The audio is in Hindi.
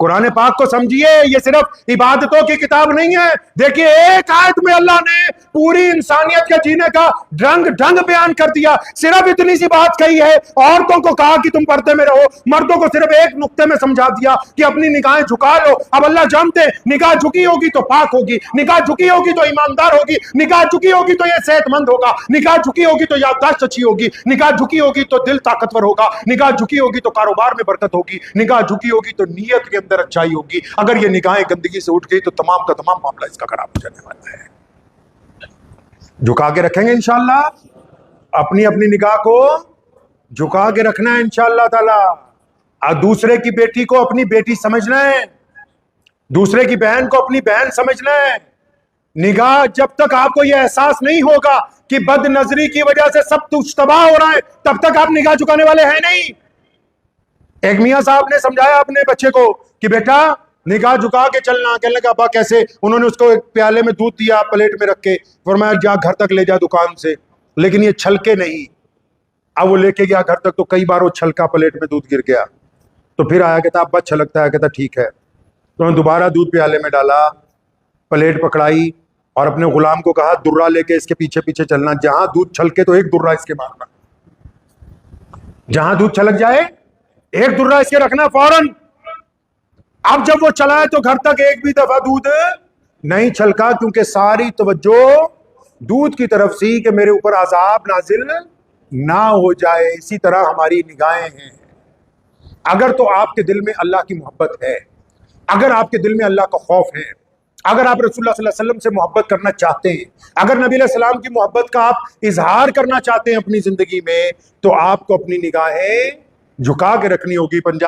कुरान पाक को समझिए, ये सिर्फ इबादतों की किताब नहीं है। देखिए एक आयत में अल्लाह ने पूरी इंसानियत के जीने का ढंग ढंग बयान कर दिया। सिर्फ इतनी सी बात कही है, औरतों को कहा कि तुम पर्दे में रहो, मर्दों को सिर्फ एक नुक्ते में समझा दिया कि अपनी निगाहें झुका लो। अब अल्लाह जानते हैं निगाह झुकी होगी तो पाक होगी, निगाह झुकी होगी तो ईमानदार होगी, निगाह झुकी होगी तो ये सेहतमंद होगा, निगाह झुकी होगी तो याददाश्त अच्छी होगी, निगाह झुकी होगी तो दिल ताकतवर होगा, निगाह झुकी होगी तो कारोबार में बरकत होगी, निगाह झुकी होगी तो नीयत के अंदर अच्छाई होगी। अगर ये निगाहें गंदगी से उठ गई तो तमाम का तमाम मामला इसका खराब हो जाने वाला है। झुका के रखेंगे इंशाअल्लाह, अपनी अपनी निगाह को झुका के रखना है इंशाअल्लाह ताला। और दूसरे की बेटी को अपनी बेटी समझना है, दूसरे की बहन को अपनी बहन समझना है। निगाह जब तक आपको यह एहसास नहीं होगा कि बदनजरी की वजह से सब कुछ तबाह हो रहा है, तब तक आप निगाह झुकाने वाले हैं नहीं। एक मियां साहब ने समझाया अपने बच्चे को कि बेटा निगाह झुका के चलना। कहने लगा अब्बा कैसे? उन्होंने उसको एक प्याले में दूध दिया प्लेट में रख के, फरमाया जा घर तक ले जा दुकान से, लेकिन ये छलके नहीं। अब वो लेके गया घर तक तो कई बार वो छलका प्लेट में दूध गिर गया। तो फिर आया, कहता अब्बा छलकता है। कहता ठीक है। तो उन्होंने दोबारा दूध प्याले में डाला, प्लेट पकड़ाई और अपने गुलाम को कहा दुर्रा लेके इसके पीछे पीछे चलना, जहां दूध छलके तो एक दुर्रा इसके मारना, जहां दूध छलक जाए एक दुर्रा इसके रखना फौरन। अब जब वो चला है तो घर तक एक भी दफा दूध नहीं छलका, क्योंकि सारी तवज्जो दूध की तरफ सी कि मेरे ऊपर अजाब नाजिल ना हो जाए। इसी तरह हमारी निगाहें हैं। अगर तो आपके दिल में अल्लाह की मोहब्बत है, अगर आपके दिल में अल्लाह का खौफ है, अगर आप रसूलुल्लाह सल्लल्लाहु अलैहि वसल्लम से मोहब्बत करना चाहते हैं, अगर नबी अलैहि सलाम की मोहब्बत का आप इजहार करना चाहते हैं अपनी जिंदगी में, तो आपको अपनी निगाहें झुका के रखनी होगी। पंजाब